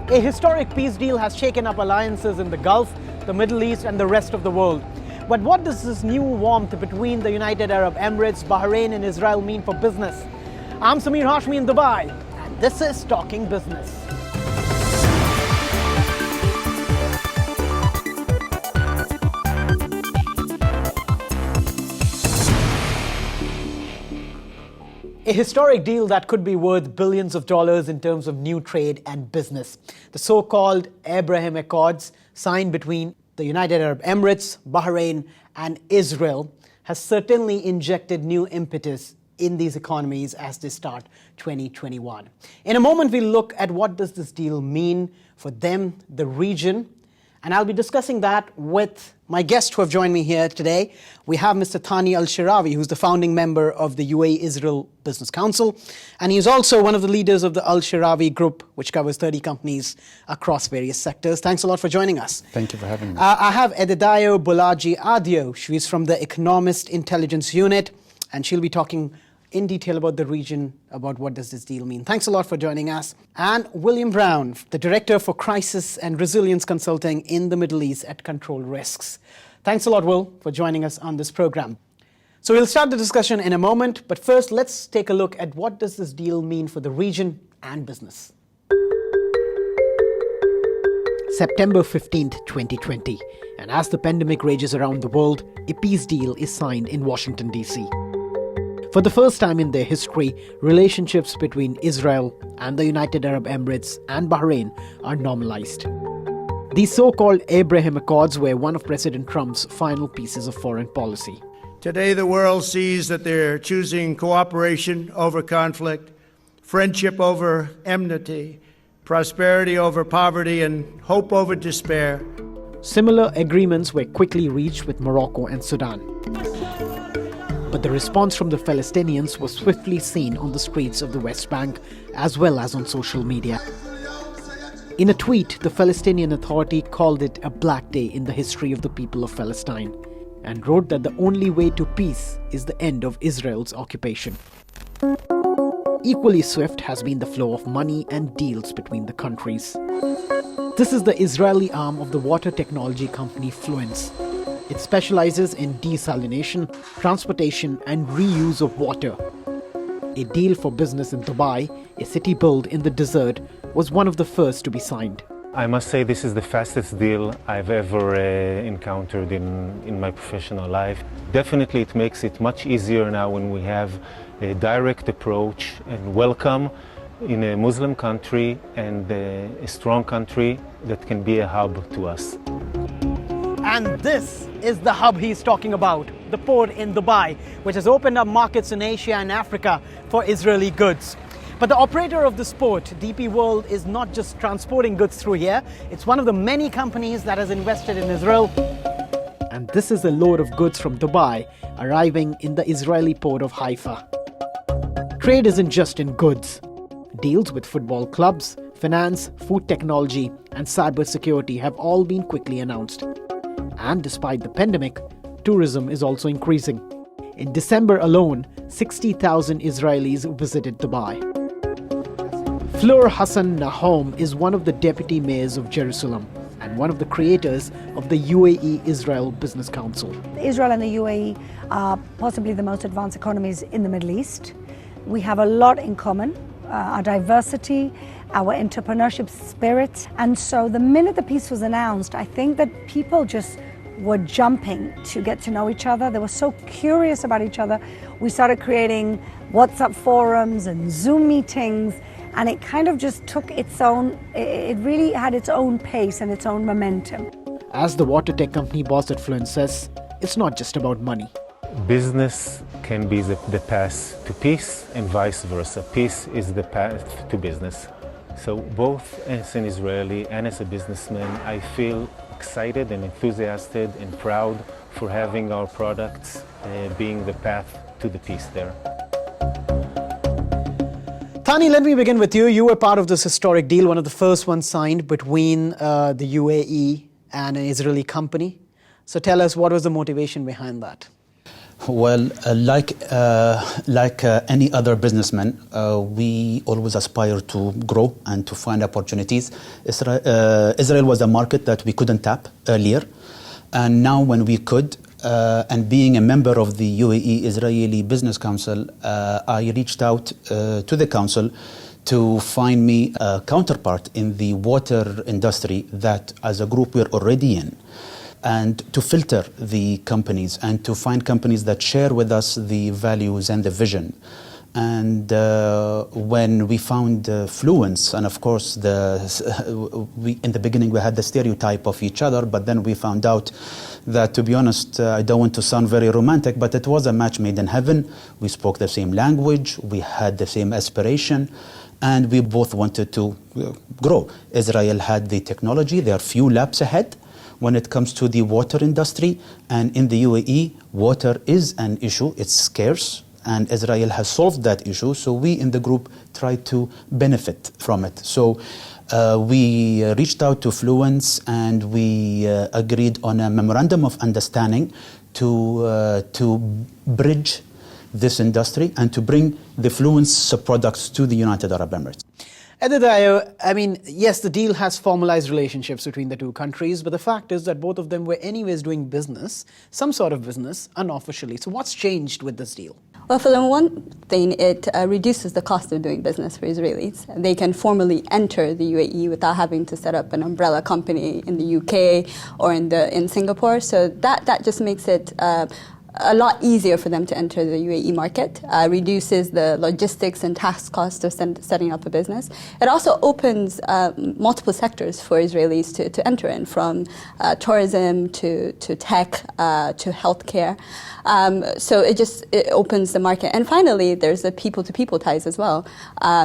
A historic peace deal has shaken up alliances in the Gulf, the Middle East, and the rest of the world. But what does this new warmth between the United Arab Emirates, Bahrain, and Israel mean for business? I'm Samir Hashmi in Dubai, and this is Talking Business. A historic deal that could be worth billions of dollars in terms of new trade and business. The so-called Abraham Accords, signed between the United Arab Emirates, Bahrain, and Israel, has certainly injected new impetus in these economies as they start 2021. In a moment, we'll look at what does this deal mean for them, the region, and I'll be discussing that with my guests who have joined me here today. We have Mr. Thani Al-Shirawi, who's the founding member of the UAE-Israel Business Council, and he's also one of the leaders of the Al-Shirawi Group, which covers 30 companies across various sectors. Thanks a lot for joining us. Thank you for having me. I have Edidayo Bolaji Adio. She's from the Economist Intelligence Unit, and she'll be talking in detail about the region, about what does this deal mean. Thanks a lot for joining us. And William Brown, the Director for Crisis and Resilience Consulting in the Middle East at Control Risks. Thanks a lot, Will, for joining us on this program. So we'll start the discussion in a moment, but first let's take a look at what does this deal mean for the region and business. September 15th, 2020, and as the pandemic rages around the world, a peace deal is signed in Washington, D.C. For the first time in their history, relationships between Israel and the United Arab Emirates and Bahrain are normalized. These so-called Abraham Accords were one of President Trump's final pieces of foreign policy. Today, the world sees that they're choosing cooperation over conflict, friendship over enmity, prosperity over poverty, and hope over despair. Similar agreements were quickly reached with Morocco and Sudan. But the response from the Palestinians was swiftly seen on the streets of the West Bank as well as on social media. In a tweet, the Palestinian Authority called it a black day in the history of the people of Palestine and wrote that the only way to peace is the end of Israel's occupation. Equally swift has been the flow of money and deals between the countries. This is the Israeli arm of the water technology company Fluence. It specializes in desalination, transportation, and reuse of water. A deal for business in Dubai, a city built in the desert, was one of the first to be signed. I must say this is the fastest deal I've ever encountered in my professional life. Definitely it makes it much easier now when we have a direct approach and welcome in a Muslim country and a strong country that can be a hub to us. And this is the hub he's talking about, the port in Dubai, which has opened up markets in Asia and Africa for Israeli goods. But the operator of this port, DP World, is not just transporting goods through here. It's one of the many companies that has invested in Israel. And this is a load of goods from Dubai arriving in the Israeli port of Haifa. Trade isn't just in goods. Deals with football clubs, finance, food technology, and cybersecurity have all been quickly announced. And despite the pandemic, tourism is also increasing. In December alone, 60,000 Israelis visited Dubai. Fleur Hassan Nahom is one of the deputy mayors of Jerusalem and one of the creators of the UAE-Israel Business Council. Israel and the UAE are possibly the most advanced economies in the Middle East. We have a lot in common, our diversity, our entrepreneurship spirit. And so the minute the peace was announced, I think that people just were jumping to get to know each other. They were so curious about each other. We started creating WhatsApp forums and Zoom meetings, and it kind of just took its own, it really had its own pace and its own momentum. As the water tech company boss at Fluence says, it's not just about money. Business can be the path to peace and vice versa. Peace is the path to business. So both as an Israeli and as a businessman, I feel excited and enthusiastic and proud for having our products being the path to the peace there. Thani, let me begin with you. You were part of this historic deal, one of the first ones signed between the UAE and an Israeli company. So tell us, what was the motivation behind that? Well, like any other businessman, we always aspire to grow and to find opportunities. Israel was a market that we couldn't tap earlier, and now when we could, and being a member of the UAE Israeli Business Council, I reached out to the council to find me a counterpart in the water industry that as a group we're already in, and to filter the companies and to find companies that share with us the values and the vision. And when we found Fluence, and of course in the beginning we had the stereotype of each other, but then we found out that, to be honest, I don't want to sound very romantic, but it was a match made in heaven. We spoke the same language, we had the same aspiration, and we both wanted to grow. Israel had the technology, they are few laps ahead when it comes to the water industry, and in the UAE, water is an issue, it's scarce, and Israel has solved that issue, so we in the group tried to benefit from it. So we reached out to Fluence and we agreed on a memorandum of understanding to bridge this industry and to bring the Fluence products to the United Arab Emirates. Adedayo, I mean, yes, the deal has formalized relationships between the two countries, but the fact is that both of them were anyways doing business, some sort of business, unofficially. So what's changed with this deal? Well, for the one thing, it reduces the cost of doing business for Israelis. They can formally enter the UAE without having to set up an umbrella company in the UK or in Singapore. So that just makes it a lot easier for them to enter the UAE market, reduces the logistics and tax costs of setting up a business. It also opens multiple sectors for Israelis to enter in, from tourism to tech to healthcare. So it opens the market. And finally, there's the people-to-people ties as well.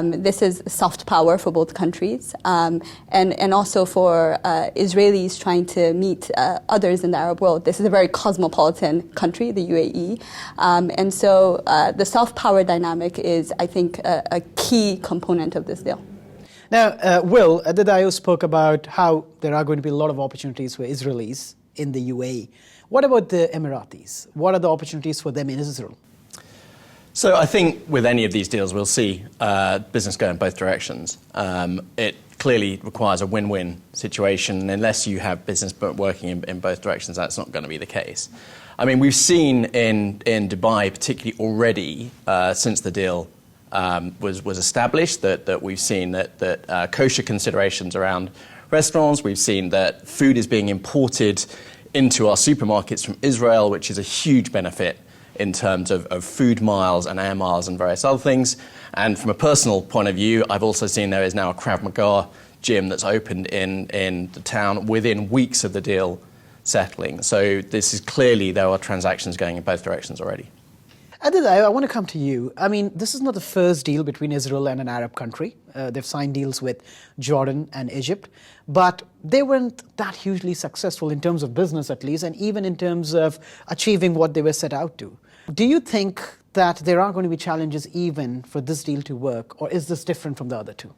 This is soft power for both countries, and also for Israelis trying to meet others in the Arab world. This is a very cosmopolitan country, the UAE. And so the soft power dynamic is, I think, a key component of this deal. Now, Will, Adedayo spoke about how there are going to be a lot of opportunities for Israelis in the UAE. What about the Emiratis? What are the opportunities for them in Israel? So I think with any of these deals, we'll see business go in both directions. It clearly requires a win-win situation. Unless you have business working in both directions, that's not going to be the case. I mean, we've seen in Dubai, particularly already, since the deal was established, that we've seen that kosher considerations around restaurants. We've seen that food is being imported into our supermarkets from Israel, which is a huge benefit in terms of food miles and air miles and various other things. And from a personal point of view, I've also seen there is now a Krav Maga gym that's opened in the town within weeks of the deal settling. So this is clearly, there are transactions going in both directions already. Adedayo, I want to come to you. I mean, this is not the first deal between Israel and an Arab country. They've signed deals with Jordan and Egypt, but they weren't that hugely successful in terms of business, at least, and even in terms of achieving what they were set out to. Do you think that there are going to be challenges even for this deal to work, or is this different from the other two?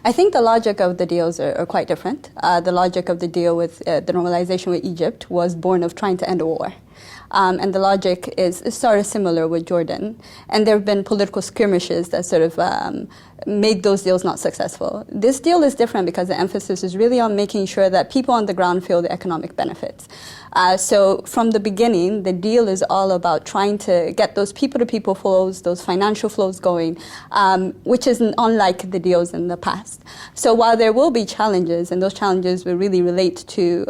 I think the logic of the deals are quite different. The logic of the deal with the normalization with Egypt was born of trying to end a war. And the logic is sort of similar with Jordan. And there have been political skirmishes that sort of made those deals not successful. This deal is different because the emphasis is really on making sure that people on the ground feel the economic benefits. So from the beginning, the deal is all about trying to get those people-to-people flows, those financial flows going, which is unlike the deals in the past. So while there will be challenges, and those challenges will really relate to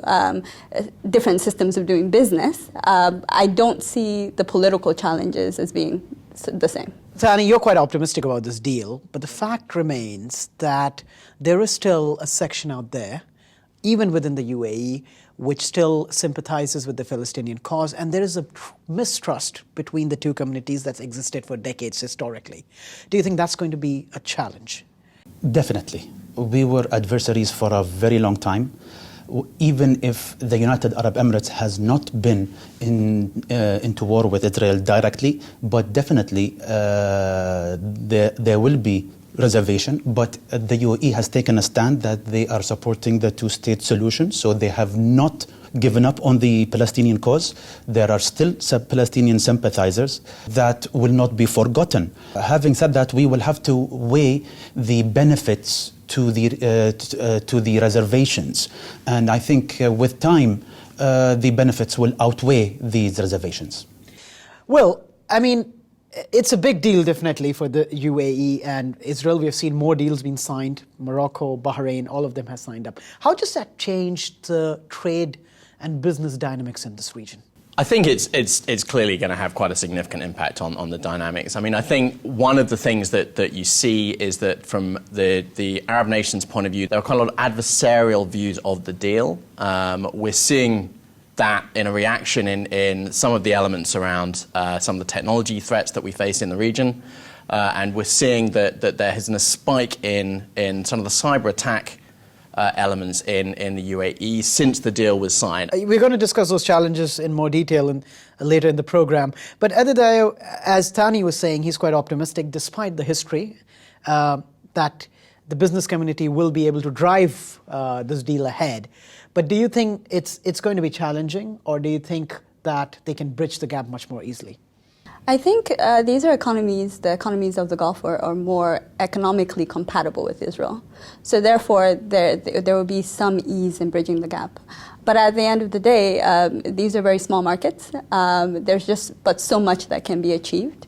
different systems of doing business, I don't see the political challenges as being the same. Thani, you're quite optimistic about this deal, but the fact remains that there is still a section out there, even within the UAE, which still sympathizes with the Palestinian cause, and there is a mistrust between the two communities that's existed for decades historically. Do you think that's going to be a challenge? Definitely. We were adversaries for a very long time. Even if the United Arab Emirates has not been into war with Israel directly, but definitely there will be reservation, but the UAE has taken a stand that they are supporting the two-state solution, so they have not given up on the Palestinian cause. There are still Palestinian sympathizers that will not be forgotten. Having said that, we will have to weigh the benefits to the reservations. And I think with time, the benefits will outweigh these reservations. Well, I mean, it's a big deal definitely for the UAE and Israel. We have seen more deals being signed. Morocco, Bahrain, all of them have signed up. How does that change the trade and business dynamics in this region? I think it's clearly going to have quite a significant impact on the dynamics. I mean, I think one of the things that you see is that from the Arab nations' point of view, there are quite a lot of adversarial views of the deal. We're seeing that in a reaction in some of the elements around some of the technology threats that we face in the region. And we're seeing that there has been a spike in some of the cyber attack elements in the UAE since the deal was signed. We're going to discuss those challenges in more detail later in the program. But Adedayo, as Tani was saying, he's quite optimistic despite the history that the business community will be able to drive this deal ahead. But do you think it's going to be challenging, or do you think that they can bridge the gap much more easily? I think these are the economies of the Gulf are more economically compatible with Israel. So therefore, there will be some ease in bridging the gap. But at the end of the day, these are very small markets. There's just but so much that can be achieved.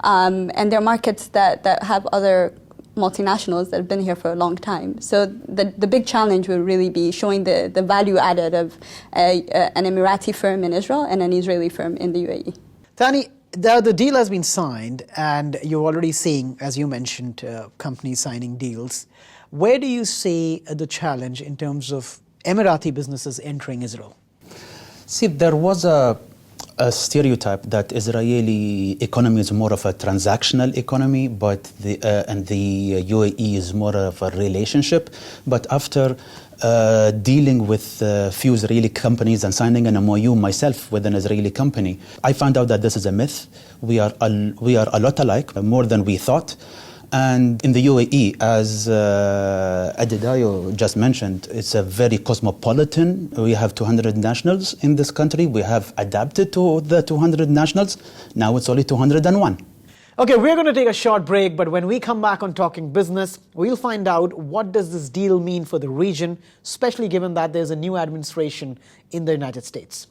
And they're markets that have other multinationals that have been here for a long time. So the big challenge will really be showing the value added of an Emirati firm in Israel and an Israeli firm in the UAE. Tani, the deal has been signed, and you're already seeing, as you mentioned, companies signing deals. Where do you see the challenge in terms of Emirati businesses entering Israel? See, there was a stereotype that Israeli economy is more of a transactional economy, but the UAE is more of a relationship. But after dealing with a few Israeli companies and signing an MOU myself with an Israeli company, I found out that this is a myth. We are a lot alike, more than we thought. And in the UAE, as Adedayo just mentioned, it's a very cosmopolitan. We have 200 nationals in this country. We have adapted to the 200 nationals. Now it's only 201. Okay, we're going to take a short break, but when we come back on Talking Business, we'll find out what does this deal mean for the region, especially given that there's a new administration in the United States.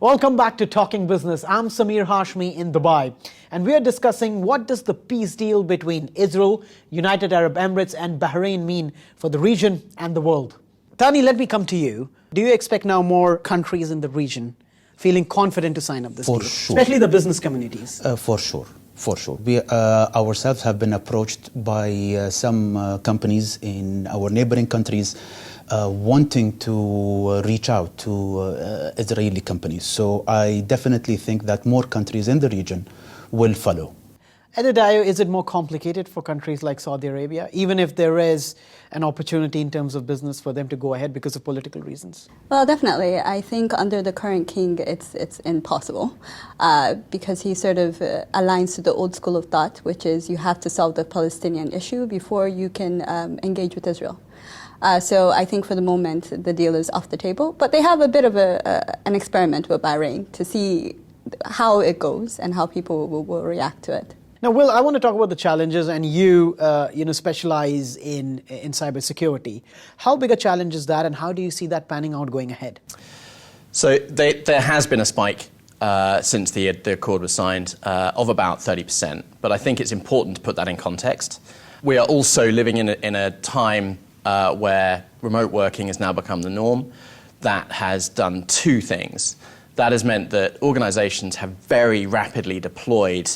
Welcome back to Talking Business. I'm Samir Hashmi in Dubai, and we are discussing what does the peace deal between Israel, United Arab Emirates and Bahrain mean for the region and the world. Tani, let me come to you. Do you expect now more countries in the region feeling confident to sign up this deal? Sure. Especially the business communities. For sure. We ourselves have been approached by some companies in our neighboring countries wanting to reach out to Israeli companies. So I definitely think that more countries in the region will follow. Adedayo, is it more complicated for countries like Saudi Arabia, even if there is an opportunity in terms of business for them to go ahead because of political reasons? Well, definitely. I think under the current king, it's impossible because he sort of aligns to the old school of thought, which is you have to solve the Palestinian issue before you can engage with Israel. So I think for the moment, the deal is off the table. But they have a bit of an experiment with Bahrain to see how it goes and how people will react to it. Now, Will, I want to talk about the challenges, and you specialize in cybersecurity. How big a challenge is that, and how do you see that panning out going ahead? So there has been a spike since the accord was signed of about 30%, but I think it's important to put that in context. We are also living in a time where remote working has now become the norm. That has done two things. That has meant that organizations have very rapidly deployed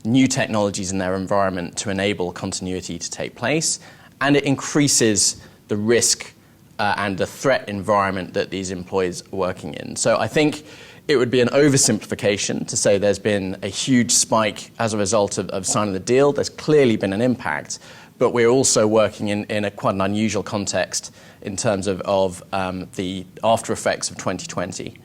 new technologies in their environment to enable continuity to take place, and it increases the risk and the threat environment that these employees are working in. So I think it would be an oversimplification to say there's been a huge spike as a result of signing the deal. There's clearly been an impact, but we're also working in a quite an unusual context in terms of the after effects of 2020.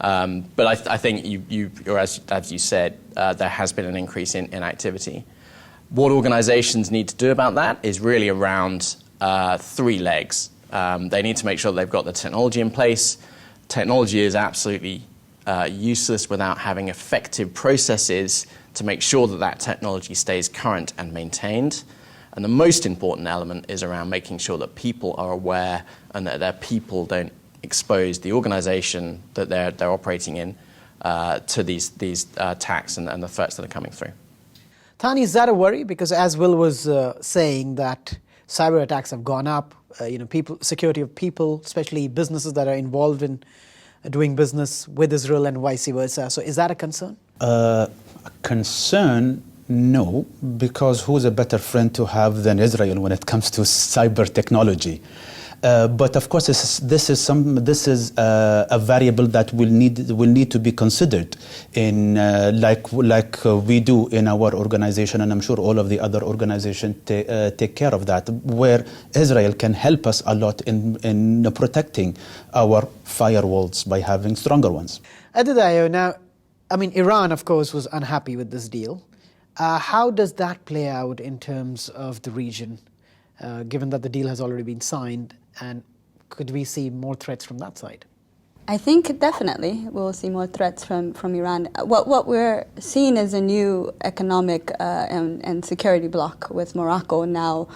But I think as you said, there has been an increase in activity. What organizations need to do about that is really around three legs. They need to make sure they've got the technology in place. Technology is absolutely useless without having effective processes to make sure that technology stays current and maintained. And the most important element is around making sure that people are aware and that their people don't expose the organization that they're operating in to these attacks and the threats that are coming through. Thani, is that a worry? Because as Will was saying, that cyber attacks have gone up. Security of people, especially businesses that are involved in doing business with Israel and vice versa. So is that a concern? Concern? No, because who's a better friend to have than Israel when it comes to cyber technology? But of course, this is a variable that will need to be considered in like we do in our organization, and I'm sure all of the other organizations take care of that. Where Israel can help us a lot in protecting our firewalls by having stronger ones. Adhidayo, now, Iran, of course, was unhappy with this deal. How does that play out in terms of the region, given that the deal has already been signed, and could we see more threats from that side? I think definitely we'll see more threats from Iran. What we're seeing is a new economic and security bloc with Morocco now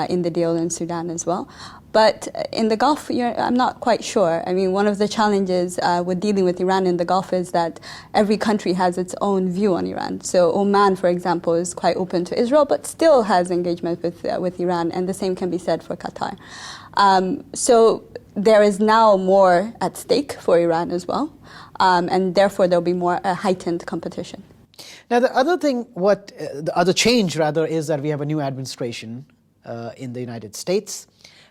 in the deal in Sudan as well. But in the Gulf, I'm not quite sure. One of the challenges with dealing with Iran in the Gulf is that every country has its own view on Iran. So Oman, for example, is quite open to Israel, but still has engagement with Iran, and the same can be said for Qatar. So there is now more at stake for Iran as well, and therefore there'll be more heightened competition. Now, the other change is that we have a new administration in the United States.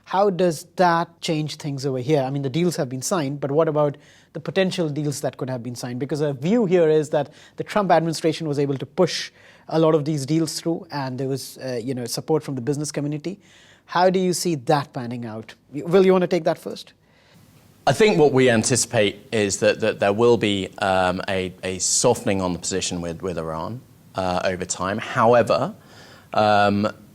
How does that change things over here? The deals have been signed, but what about the potential deals that could have been signed? Because a view here is that the Trump administration was able to push a lot of these deals through, and there was support from the business community. How do you see that panning out? Will, you want to take that first? I think what we anticipate is that there will be a softening on the position with Iran over time. However,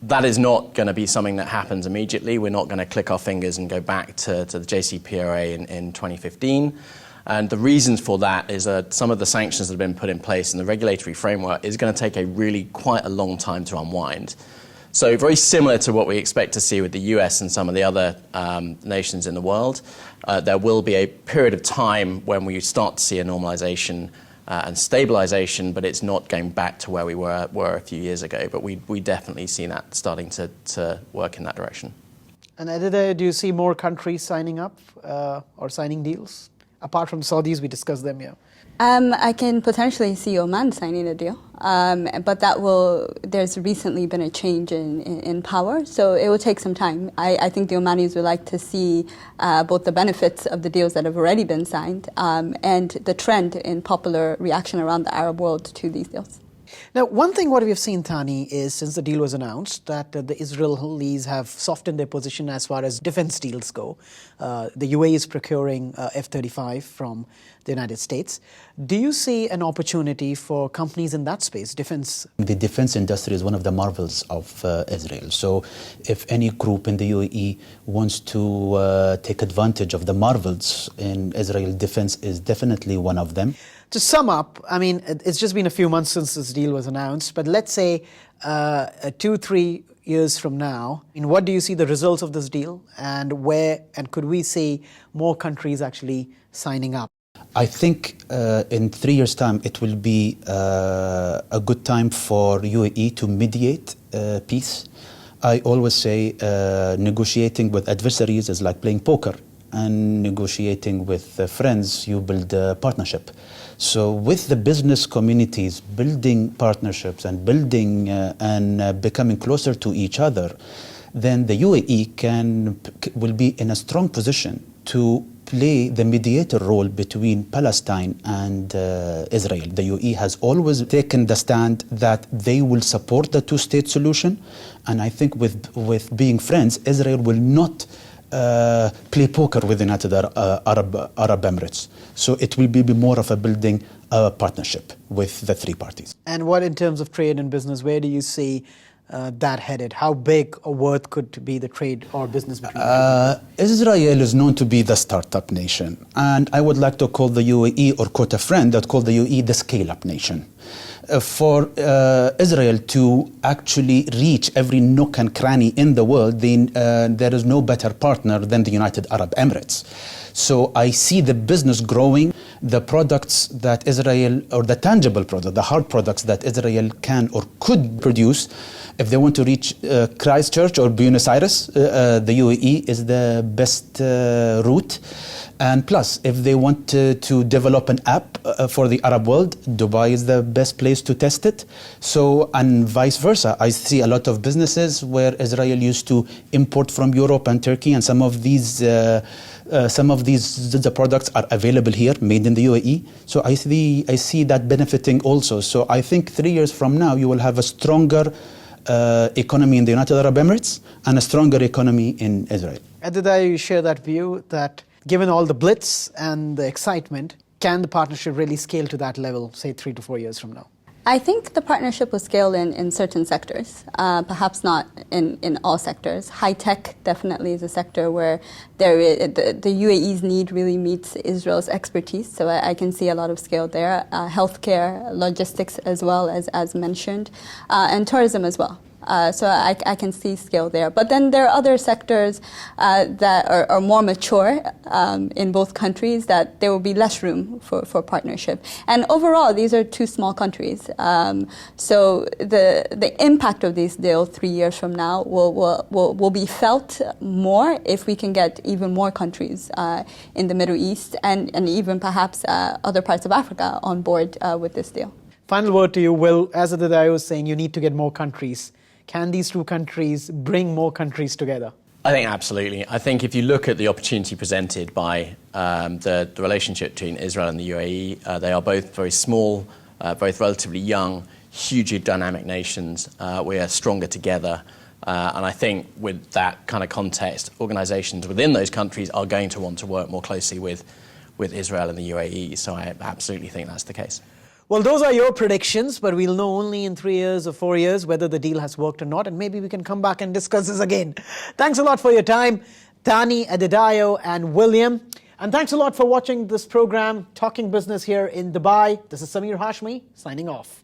that is not going to be something that happens immediately. We're not going to click our fingers and go back to the JCPOA in 2015. And the reasons for that is that some of the sanctions that have been put in place and the regulatory framework is going to take quite a long time to unwind. So very similar to what we expect to see with the US and some of the other nations in the world, there will be a period of time when we start to see a normalization and stabilization, but it's not going back to where we were a few years ago. But we definitely see that starting to work in that direction. And Adhidayo, do you see more countries signing up or signing deals? Apart from Saudis, we discussed them, yeah. I can potentially see Oman signing a deal, but there's recently been a change in power, so it will take some time. I think the Omanis would like to see both the benefits of the deals that have already been signed and the trend in popular reaction around the Arab world to these deals. Now, one thing what we've seen, Thani, is since the deal was announced that the Israelis have softened their position as far as defense deals go. The UAE is procuring F-35 from the United States. Do you see an opportunity for companies in that space, defense? The defense industry is one of the marvels of Israel. So if any group in the UAE wants to take advantage of the marvels in Israel, defense is definitely one of them. To sum up, I mean, it's just been a few months since this deal was announced, but let's say 2-3 years from now, what do you see the results of this deal, and could we see more countries actually signing up? I think in 3 years' time, it will be a good time for UAE to mediate peace. I always say negotiating with adversaries is like playing poker, and negotiating with friends, you build a partnership. So with the business communities building partnerships and building and becoming closer to each other, then the UAE will be in a strong position to play the mediator role between Palestine and Israel. The UAE has always taken the stand that they will support the two-state solution, and I think with being friends, Israel will not play poker with the United Arab Emirates. So it will be more of a building partnership with the three parties. And what in terms of trade and business, where do you see that headed? How big or worth could be the trade or business between Israel is known to be the startup nation, and I would like to call the UAE, or quote a friend that called the UAE the scale-up nation. For Israel to actually reach every nook and cranny in the world, there is no better partner than the United Arab Emirates. So I see the business growing, the products that Israel, or the tangible product, the hard products that Israel can or could produce. If they want to reach Christchurch or Buenos Aires, the UAE is the best route. And plus, if they want to develop an app for the Arab world, Dubai is the best place to test it. So, and vice versa. I see a lot of businesses where Israel used to import from Europe and Turkey, and some of these the products are available here, made in the UAE. So I see that benefiting also. So I think 3 years from now, you will have a stronger economy in the United Arab Emirates and a stronger economy in Israel. Adedeo, you share that view that given all the blitz and the excitement, can the partnership really scale to that level, say 3 to 4 years from now? I think the partnership will scale in certain sectors, perhaps not in all sectors. High tech definitely is a sector where the UAE's need really meets Israel's expertise, so I can see a lot of scale there. Healthcare, logistics as well, as mentioned, and tourism as well. So I can see scale there. But then there are other sectors that are more mature in both countries that there will be less room for partnership. And overall, these are two small countries. So the impact of this deal 3 years from now will be felt more if we can get even more countries in the Middle East and even perhaps other parts of Africa on board with this deal. Final word to you, Will. As Adedeo was saying, you need to get more countries. Can these two countries bring more countries together? I think absolutely. I think if you look at the opportunity presented by the relationship between Israel and the UAE, they are both very small, both relatively young, hugely dynamic nations. We are stronger together. And I think with that kind of context, organizations within those countries are going to want to work more closely with Israel and the UAE. So I absolutely think that's the case. Well, those are your predictions, but we'll know only in 3 years or 4 years whether the deal has worked or not, and maybe we can come back and discuss this again. Thanks a lot for your time, Thani, Adedeo, and William. And thanks a lot for watching this program, Talking Business here in Dubai. This is Samir Hashmi, signing off.